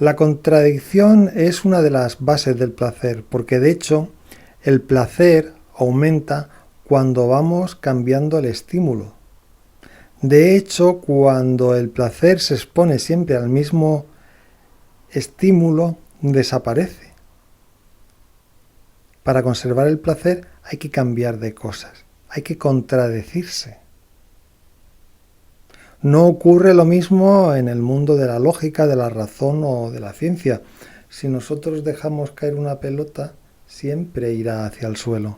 La contradicción es una de las bases del placer, porque de hecho el placer aumenta cuando vamos cambiando el estímulo. De hecho, cuando el placer se expone siempre al mismo estímulo, desaparece. Para conservar el placer hay que cambiar de cosas, hay que contradecirse. No ocurre lo mismo en el mundo de la lógica, de la razón o de la ciencia. Si nosotros dejamos caer una pelota, siempre irá hacia el suelo,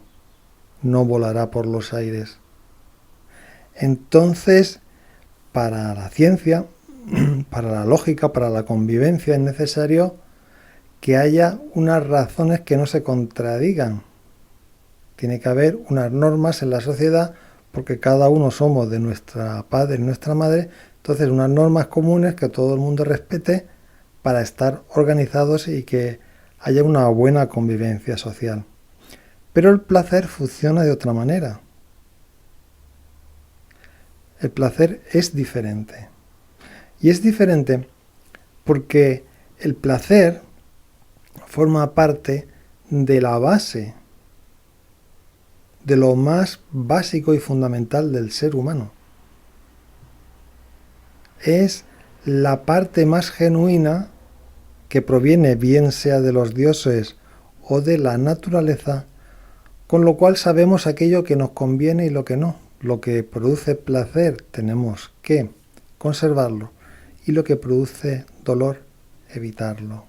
no volará por los aires. Entonces, para la ciencia, para la lógica, para la convivencia, es necesario que haya unas razones que no se contradigan. Tiene que haber unas normas en la sociedad, porque cada uno somos de nuestra padre y nuestra madre, entonces unas normas comunes que todo el mundo respete para estar organizados y que haya una buena convivencia social. Pero el placer funciona de otra manera. El placer es diferente. Y es diferente porque el placer forma parte de la base, de lo más básico y fundamental del ser humano. Es la parte más genuina que proviene bien sea de los dioses o de la naturaleza, con lo cual sabemos aquello que nos conviene y lo que no. Lo que produce placer tenemos que conservarlo y lo que produce dolor, evitarlo.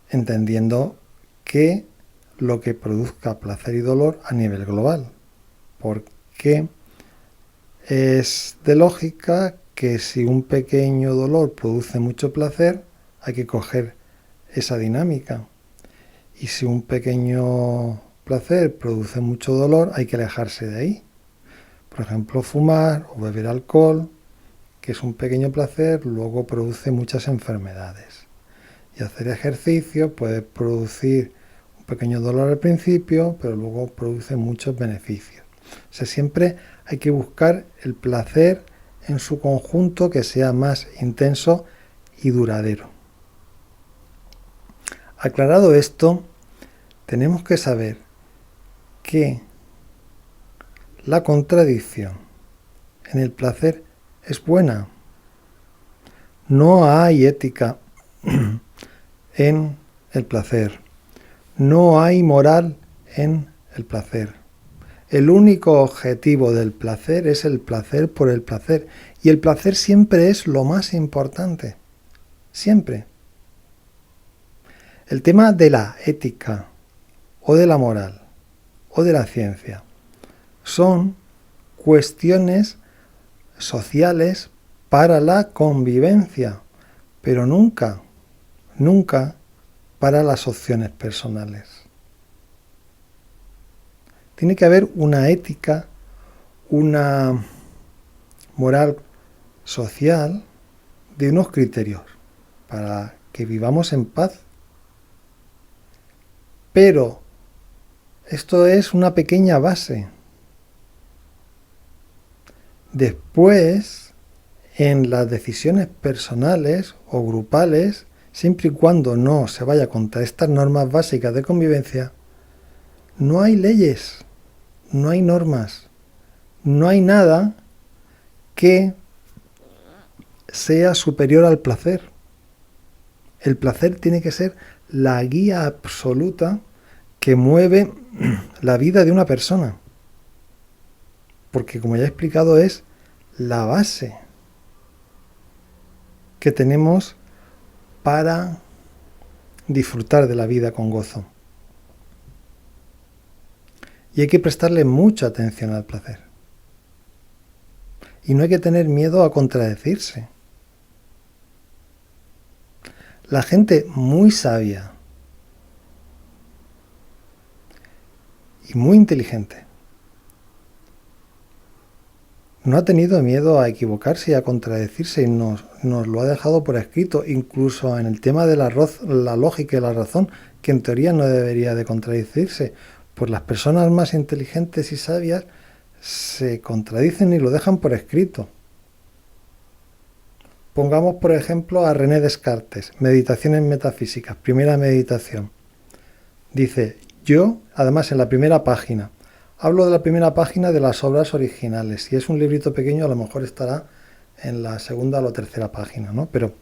Entendiendo que lo que produzca placer y dolor a nivel global, porque es de lógica que si un pequeño dolor produce mucho placer, hay que coger esa dinámica. Y si un pequeño placer produce mucho dolor, hay que alejarse de ahí. Por ejemplo, fumar o beber alcohol, que es un pequeño placer, luego produce muchas enfermedades. Y hacer ejercicio puede producir un pequeño dolor al principio, pero luego produce muchos beneficios. O sea, siempre hay que buscar el placer en su conjunto que sea más intenso y duradero. Aclarado esto, tenemos que saber que la contradicción en el placer es buena. No hay ética en el placer. No hay moral en el placer. El único objetivo del placer es el placer por el placer. Y el placer siempre es lo más importante. Siempre. El tema de la ética o de la moral o de la ciencia son cuestiones sociales para la convivencia, pero nunca para las opciones personales. Tiene que haber una ética, una moral social de unos criterios para que vivamos en paz. Pero esto es una pequeña base. Después, en las decisiones personales o grupales, siempre y cuando no se vaya contra estas normas básicas de convivencia, no hay leyes, no hay normas, no hay nada que sea superior al placer. El placer tiene que ser la guía absoluta que mueve la vida de una persona. Porque, como ya he explicado, es la base que tenemos para disfrutar de la vida con gozo. Y hay que prestarle mucha atención al placer. Y no hay que tener miedo a contradecirse. La gente muy sabia y muy inteligente no ha tenido miedo a equivocarse y a contradecirse y nos lo ha dejado por escrito, incluso en el tema de la lógica y la razón, que en teoría no debería de contradecirse. Pues las personas más inteligentes y sabias se contradicen y lo dejan por escrito. Pongamos, por ejemplo, a René Descartes, Meditaciones Metafísicas, primera meditación. Dice, yo, además en la primera página, hablo de la primera página de las obras originales. Si es un librito pequeño, a lo mejor estará en la segunda o la tercera página, ¿no? Pero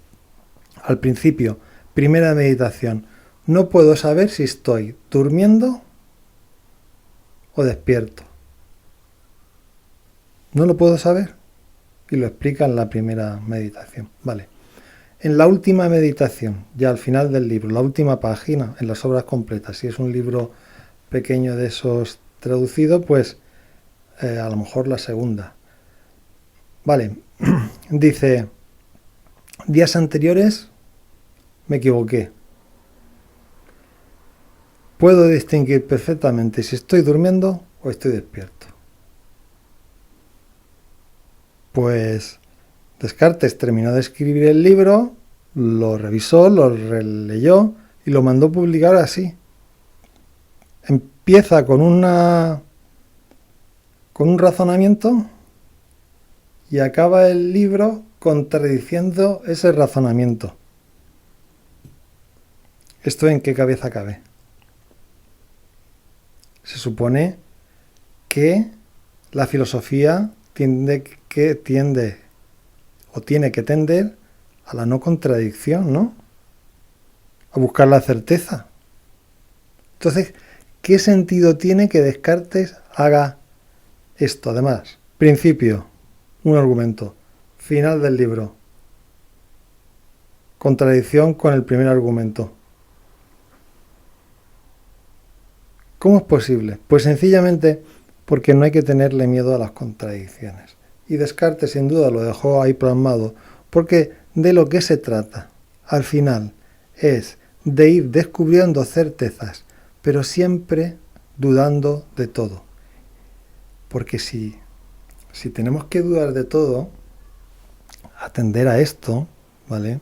al principio, primera meditación, no puedo saber si estoy durmiendo o despierto. No lo puedo saber. Y lo explica en la primera meditación. Vale. En la última meditación, ya al final del libro, la última página, en las obras completas, si es un libro pequeño de esos traducido, pues a lo mejor la segunda. Vale. Dice, días anteriores me equivoqué. Puedo distinguir perfectamente si estoy durmiendo o estoy despierto. Pues Descartes terminó de escribir el libro, lo revisó, lo releyó y lo mandó publicar así. Empieza con un razonamiento y acaba el libro contradiciendo ese razonamiento. ¿Esto en qué cabeza cabe? Se supone que la filosofía tiene que tender a la no contradicción, ¿no? A buscar la certeza. Entonces, ¿qué sentido tiene que Descartes haga esto? Además, principio, un argumento, final del libro, contradicción con el primer argumento. ¿Cómo es posible? Pues sencillamente porque no hay que tenerle miedo a las contradicciones. Y Descartes sin duda lo dejó ahí plasmado, porque de lo que se trata, al final, es de ir descubriendo certezas, pero siempre dudando de todo. Porque si tenemos que dudar de todo, atender a esto, ¿vale?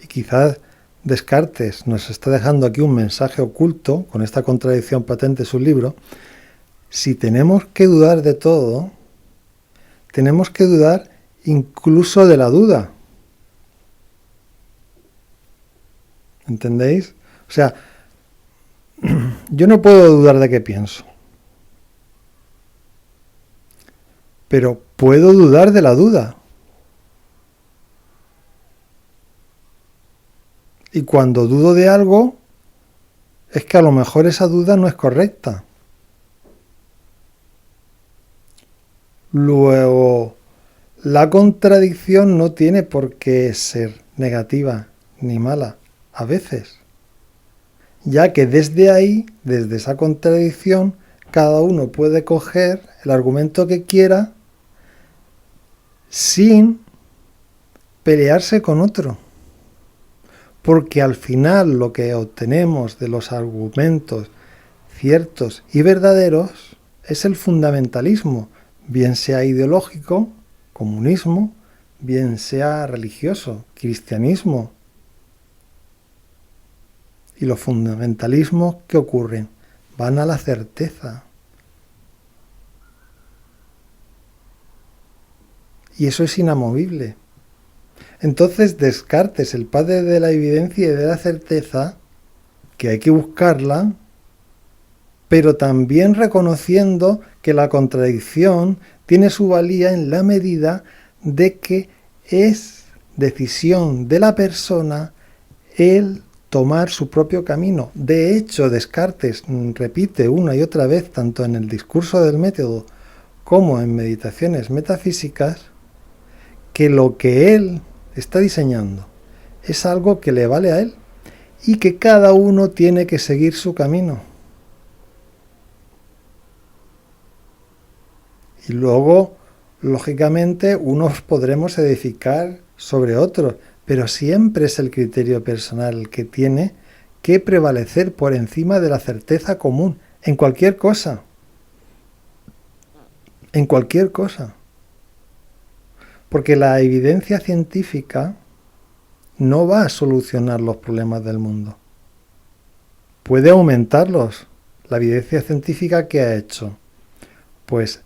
Y quizás Descartes nos está dejando aquí un mensaje oculto, con esta contradicción patente en su libro. Si tenemos que dudar de todo, tenemos que dudar incluso de la duda. ¿Entendéis? O sea, yo no puedo dudar de qué pienso, pero puedo dudar de la duda. Y cuando dudo de algo, es que a lo mejor esa duda no es correcta. Luego, la contradicción no tiene por qué ser negativa ni mala, a veces. Ya que desde ahí, desde esa contradicción, cada uno puede coger el argumento que quiera sin pelearse con otro. Porque al final lo que obtenemos de los argumentos ciertos y verdaderos es el fundamentalismo, bien sea ideológico, comunismo, bien sea religioso, cristianismo. Y los fundamentalismos, ¿qué ocurren? Van a la certeza. Y eso es inamovible. Entonces Descartes, el padre de la evidencia y de la certeza, que hay que buscarla, pero también reconociendo que la contradicción tiene su valía en la medida de que es decisión de la persona el tomar su propio camino. De hecho, Descartes repite una y otra vez, tanto en el discurso del método como en Meditaciones Metafísicas, que lo que él está diseñando es algo que le vale a él y que cada uno tiene que seguir su camino. Y luego, lógicamente, unos podremos edificar sobre otros, pero siempre es el criterio personal el que tiene que prevalecer por encima de la certeza común, en cualquier cosa. En cualquier cosa. Porque la evidencia científica no va a solucionar los problemas del mundo. Puede aumentarlos. La evidencia científica, ¿qué ha hecho? Pues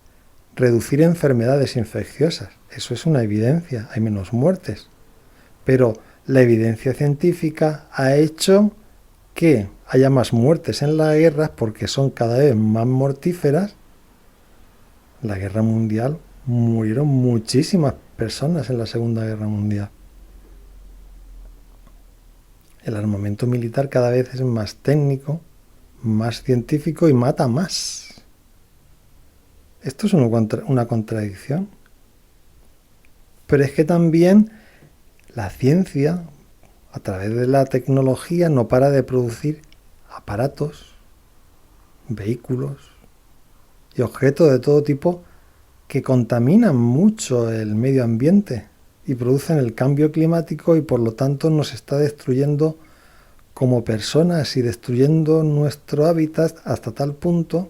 reducir enfermedades infecciosas. Eso es una evidencia. Hay menos muertes. pero la evidencia científica ha hecho que haya más muertes en las guerras porque son cada vez más mortíferas. En la guerra mundial murieron muchísimas personas en la Segunda Guerra Mundial. El armamento militar cada vez es más técnico, más científico y mata más. Esto es una contradicción. Pero es que también la ciencia, a través de la tecnología, no para de producir aparatos, vehículos y objetos de todo tipo que contaminan mucho el medio ambiente y producen el cambio climático y por lo tanto nos está destruyendo como personas y destruyendo nuestro hábitat hasta tal punto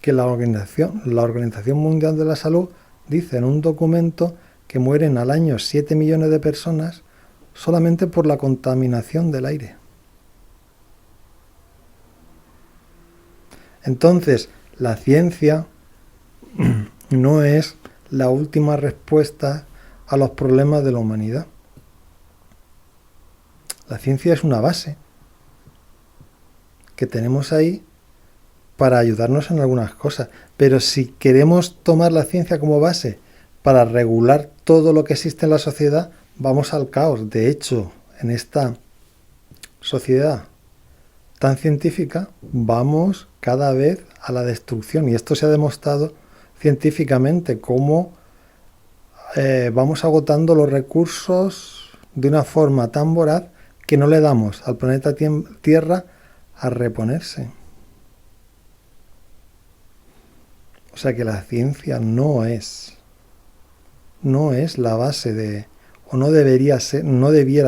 que la Organización Mundial de la Salud dice en un documento que mueren al año 7 millones de personas solamente por la contaminación del aire. Entonces, la ciencia no es la última respuesta a los problemas de la humanidad. La ciencia es una base que tenemos ahí para ayudarnos en algunas cosas. Pero si queremos tomar la ciencia como base para regular todo lo que existe en la sociedad, vamos al caos. De hecho, en esta sociedad tan científica, vamos cada vez a la destrucción. Y esto se ha demostrado científicamente, cómo vamos agotando los recursos de una forma tan voraz que no le damos al planeta Tierra a reponerse. O sea que la ciencia no es la base de, o no debiera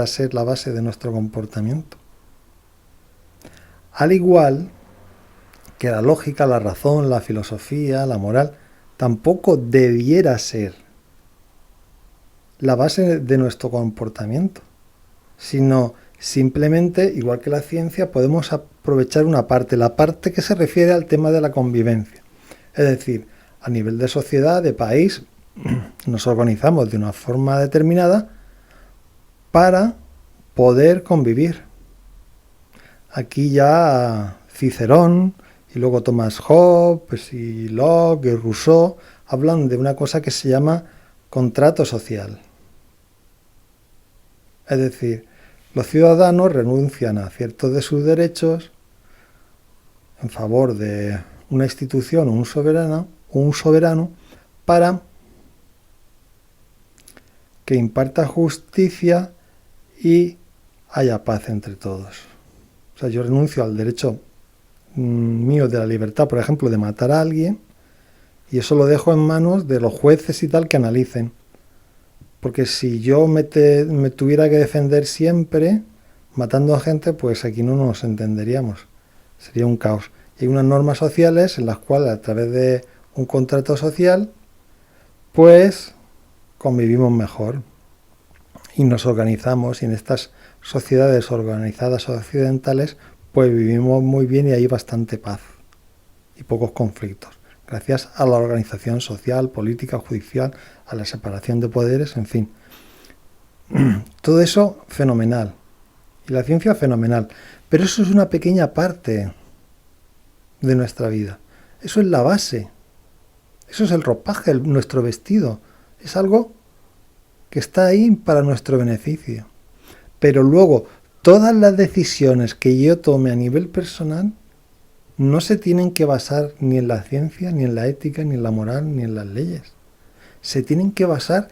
ser la base de nuestro comportamiento. Al igual que la lógica, la razón, la filosofía, la moral, tampoco debiera ser la base de nuestro comportamiento, sino simplemente, igual que la ciencia, podemos aprovechar una parte, la parte que se refiere al tema de la convivencia. Es decir, a nivel de sociedad, de país, nos organizamos de una forma determinada para poder convivir. Aquí ya Cicerón y luego Thomas Hobbes y Locke y Rousseau hablan de una cosa que se llama contrato social. Es decir, los ciudadanos renuncian a ciertos de sus derechos en favor de una institución o un soberano para que imparta justicia y haya paz entre todos. O sea, yo renuncio al derecho mío de la libertad, por ejemplo, de matar a alguien, y eso lo dejo en manos de los jueces y tal que analicen. Porque si yo me tuviera que defender siempre matando a gente, pues aquí no nos entenderíamos. Sería un caos. Y hay unas normas sociales en las cuales a través de un contrato social, pues convivimos mejor y nos organizamos, y en estas sociedades organizadas occidentales pues vivimos muy bien y hay bastante paz y pocos conflictos, gracias a la organización social, política, judicial, a la separación de poderes, en fin. Todo eso fenomenal, y la ciencia fenomenal, pero eso es una pequeña parte de nuestra vida. Eso es la base, eso es el ropaje, nuestro vestido, es algo que está ahí para nuestro beneficio. Pero luego, todas las decisiones que yo tome a nivel personal no se tienen que basar ni en la ciencia, ni en la ética, ni en la moral, ni en las leyes. Se tienen que basar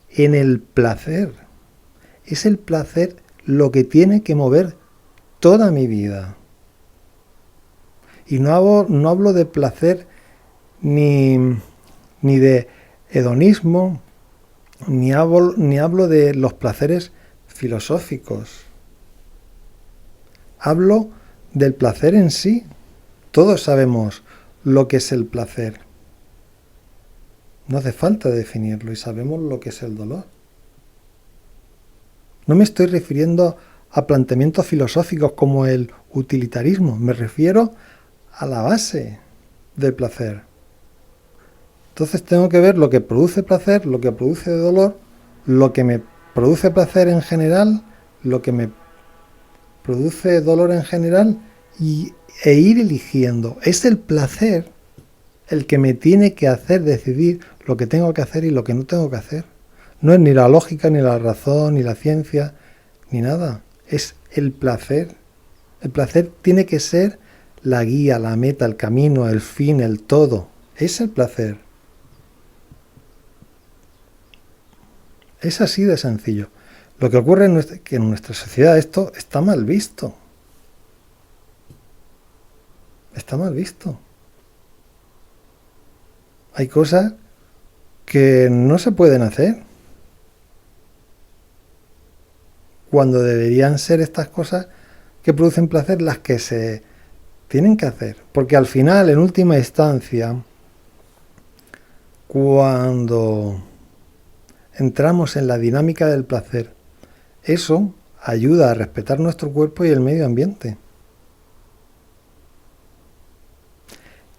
en el placer. Es el placer lo que tiene que mover toda mi vida. Y no hablo de placer ni de hedonismo, ni hablo de los placeres filosóficos. Hablo del placer en sí. Todos sabemos lo que es el placer. No hace falta definirlo y sabemos lo que es el dolor. No me estoy refiriendo a planteamientos filosóficos como el utilitarismo. Me refiero a la base del placer. Entonces tengo que ver lo que produce placer, lo que produce dolor, lo que me produce placer en general, lo que me produce dolor en general e ir eligiendo. Es el placer el que me tiene que hacer decidir lo que tengo que hacer y lo que no tengo que hacer. No es ni la lógica, ni la razón, ni la ciencia, ni nada. Es el placer. El placer tiene que ser la guía, la meta, el camino, el fin, el todo. Es el placer. Es así de sencillo. Lo que ocurre es que en nuestra sociedad esto está mal visto. Está mal visto. Hay cosas que no se pueden hacer, cuando deberían ser estas cosas que producen placer las que se tienen que hacer. Porque al final, en última instancia, cuando entramos en la dinámica del placer, eso ayuda a respetar nuestro cuerpo y el medio ambiente.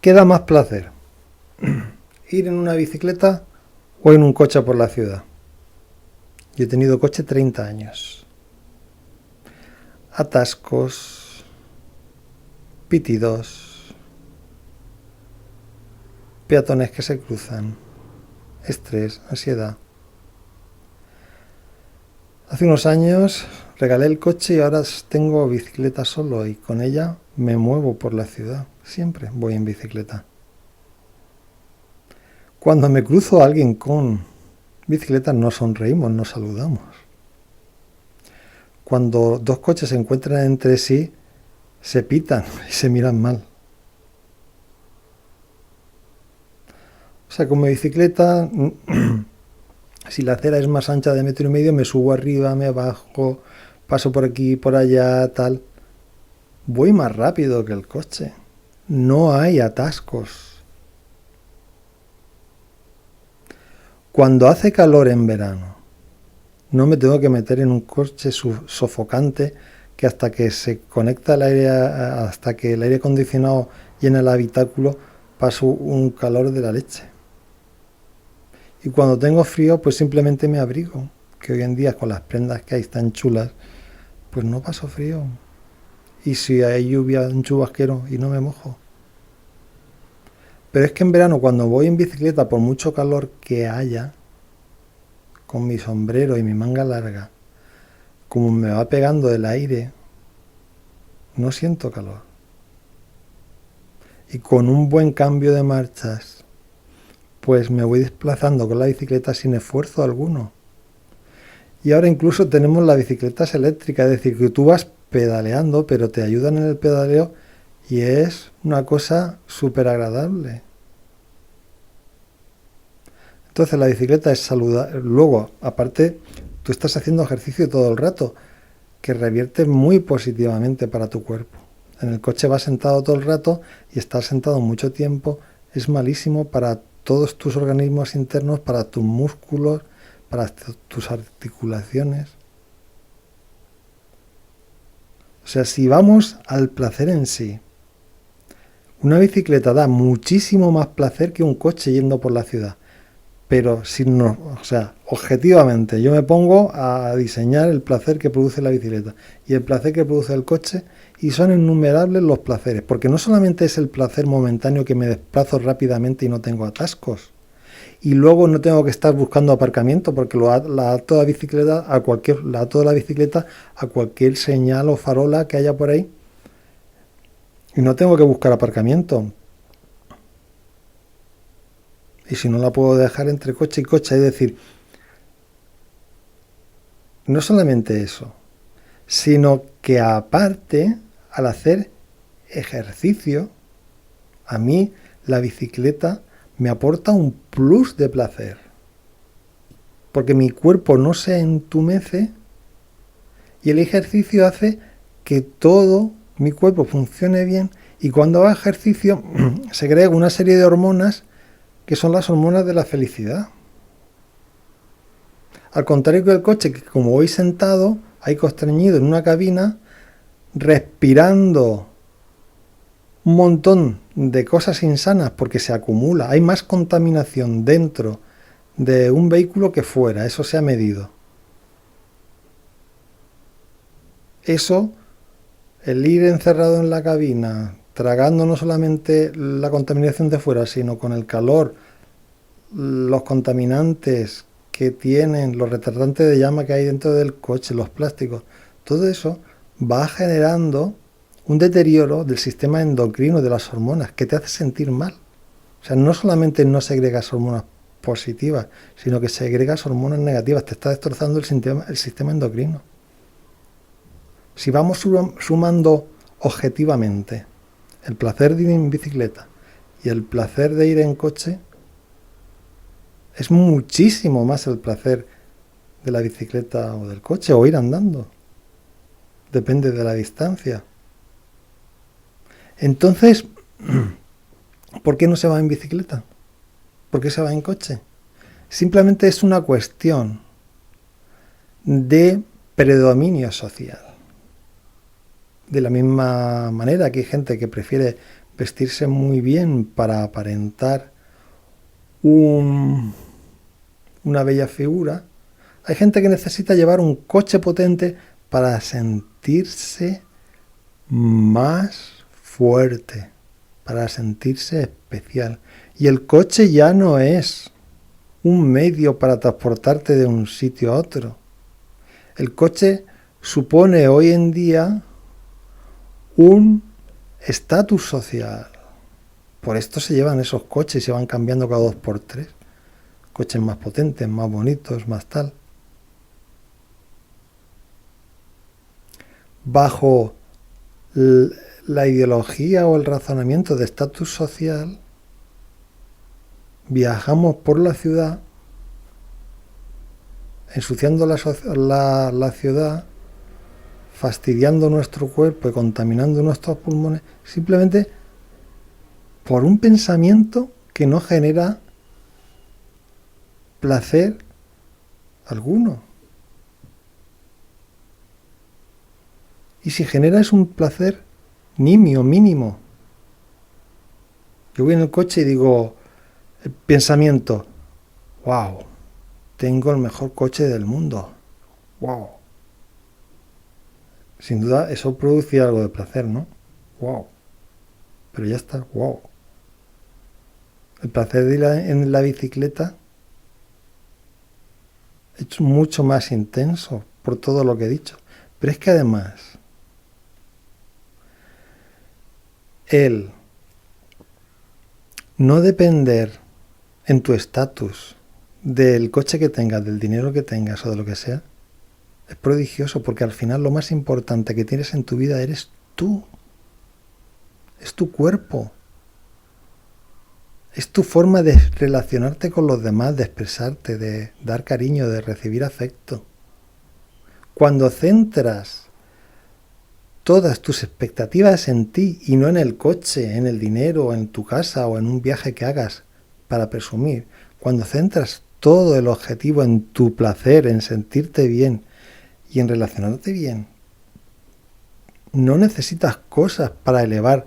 ¿Qué da más placer? ¿Ir en una bicicleta o en un coche por la ciudad? Yo he tenido coche 30 años. Atascos, pitidos, peatones que se cruzan, estrés, ansiedad. Hace unos años regalé el coche y ahora tengo bicicleta solo y con ella me muevo por la ciudad. Siempre voy en bicicleta. Cuando me cruzo a alguien con bicicleta no sonreímos, nos saludamos. Cuando dos coches se encuentran entre sí, se pitan y se miran mal. O sea, con mi bicicleta, si la acera es más ancha de 1,5 metros, me subo arriba, me bajo, paso por aquí, por allá, tal. Voy más rápido que el coche. No hay atascos. Cuando hace calor en verano, no me tengo que meter en un coche sofocante que hasta que se conecta el aire, hasta que el aire acondicionado llena el habitáculo, paso un calor de la leche. Y cuando tengo frío, pues simplemente me abrigo, que hoy en día con las prendas que hay tan chulas, pues no paso frío. Y si hay lluvia, un chubasquero y no me mojo. Pero es que en verano, cuando voy en bicicleta, por mucho calor que haya, con mi sombrero y mi manga larga, como me va pegando el aire, no siento calor. Y con un buen cambio de marchas, pues me voy desplazando con la bicicleta sin esfuerzo alguno. Y ahora incluso tenemos las bicicletas eléctricas, es decir, que tú vas pedaleando, pero te ayudan en el pedaleo y es una cosa súper agradable. Entonces la bicicleta es saludable. Luego, aparte, tú estás haciendo ejercicio todo el rato, que revierte muy positivamente para tu cuerpo. En el coche vas sentado todo el rato y estar sentado mucho tiempo es malísimo para todos tus organismos internos, para tus músculos, para tus articulaciones. O sea, si vamos al placer en sí, una bicicleta da muchísimo más placer que un coche yendo por la ciudad. Pero si no, o sea, objetivamente, yo me pongo a diseñar el placer que produce la bicicleta y el placer que produce el coche, y son innumerables los placeres, porque no solamente es el placer momentáneo que me desplazo rápidamente y no tengo atascos, y luego no tengo que estar buscando aparcamiento porque la ato la bicicleta a cualquier señal o farola que haya por ahí y no tengo que buscar aparcamiento. Y si no la puedo dejar entre coche y coche, es decir, no solamente eso, sino que aparte, al hacer ejercicio, a mí la bicicleta me aporta un plus de placer. Porque mi cuerpo no se entumece y el ejercicio hace que todo mi cuerpo funcione bien, y cuando hago ejercicio segrego una serie de hormonas que son las hormonas de la felicidad. Al contrario que el coche, que como voy sentado, ahí constreñido en una cabina, respirando un montón de cosas insanas porque se acumula, hay más contaminación dentro de un vehículo que fuera, eso se ha medido. Eso, el ir encerrado en la cabina, tragando no solamente la contaminación de fuera, sino con el calor, los contaminantes que tienen, los retardantes de llama que hay dentro del coche, los plásticos, todo eso va generando un deterioro del sistema endocrino de las hormonas que te hace sentir mal. O sea, no solamente no segregas hormonas positivas, sino que segregas hormonas negativas, te está destrozando el sistema endocrino. Si vamos sumando objetivamente el placer de ir en bicicleta y el placer de ir en coche, es muchísimo más el placer de la bicicleta o del coche o ir andando. Depende de la distancia. Entonces, ¿por qué no se va en bicicleta? ¿Por qué se va en coche? Simplemente es una cuestión de predominio social. De la misma manera que hay gente que prefiere vestirse muy bien para aparentar una bella figura, hay gente que necesita llevar un coche potente para sentirse más fuerte, para sentirse especial. Y el coche ya no es un medio para transportarte de un sitio a otro. El coche supone hoy en día un estatus social. Por esto se llevan esos coches y se van cambiando cada 2 por 3. Coches más potentes, más bonitos, más tal. Bajo la ideología o el razonamiento de estatus social, viajamos por la ciudad, ensuciando la ciudad, fastidiando nuestro cuerpo y contaminando nuestros pulmones, simplemente por un pensamiento que no genera placer alguno. Y si genera es un placer nimio, mínimo. Yo voy en el coche y digo, el pensamiento, wow, tengo el mejor coche del mundo. Wow. Sin duda eso produce algo de placer, ¿no? Wow. Pero ya está, wow. El placer de ir en la bicicleta es mucho más intenso por todo lo que he dicho. Pero es que además, el no depender en tu estatus del coche que tengas, del dinero que tengas o de lo que sea, es prodigioso porque al final lo más importante que tienes en tu vida eres tú. Es tu cuerpo. Es tu forma de relacionarte con los demás, de expresarte, de dar cariño, de recibir afecto. Cuando centras todas tus expectativas en ti y no en el coche, en el dinero, en tu casa o en un viaje que hagas para presumir, cuando centras todo el objetivo en tu placer, en sentirte bien y en relacionarte bien, no necesitas cosas para elevar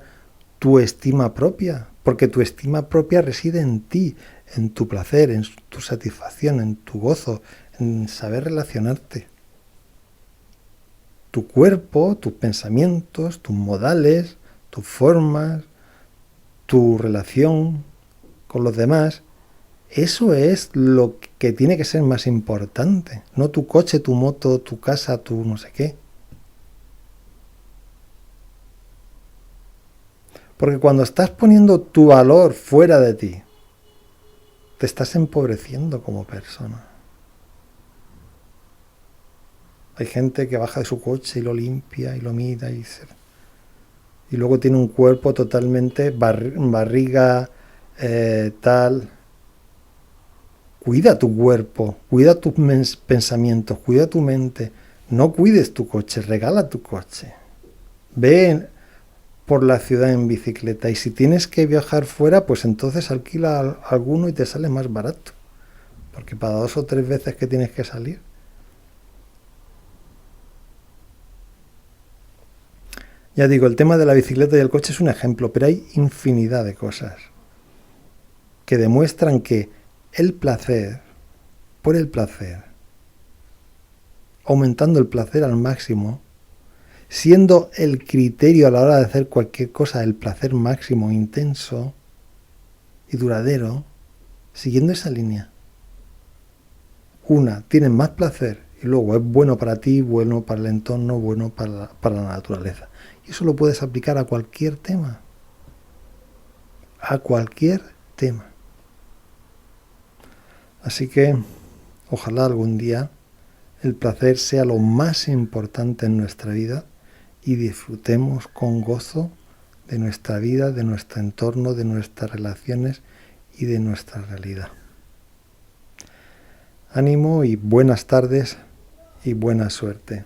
tu estima propia, porque tu estima propia reside en ti, en tu placer, en tu satisfacción, en tu gozo, en saber relacionarte. Tu cuerpo, tus pensamientos, tus modales, tus formas, tu relación con los demás, eso es lo que tiene que ser más importante, no tu coche, tu moto, tu casa, tu no sé qué. Porque cuando estás poniendo tu valor fuera de ti, te estás empobreciendo como persona. Hay gente que baja de su coche y lo limpia y lo mira y luego tiene un cuerpo totalmente barriga, tal. Cuida tu cuerpo, cuida tus pensamientos, cuida tu mente. No cuides tu coche, regala tu coche. Ve por la ciudad en bicicleta y si tienes que viajar fuera, pues entonces alquila alguno y te sale más barato. Porque para 2 o 3 veces que tienes que salir. Ya digo, el tema de la bicicleta y el coche es un ejemplo, pero hay infinidad de cosas que demuestran que el placer, por el placer, aumentando el placer al máximo, siendo el criterio a la hora de hacer cualquier cosa el placer máximo, intenso y duradero, siguiendo esa línea. Una, tienes más placer y luego es bueno para ti, bueno para el entorno, bueno para la naturaleza. Y eso lo puedes aplicar a cualquier tema. A cualquier tema. Así que ojalá algún día el placer sea lo más importante en nuestra vida y disfrutemos con gozo de nuestra vida, de nuestro entorno, de nuestras relaciones y de nuestra realidad. Ánimo y buenas tardes y buena suerte.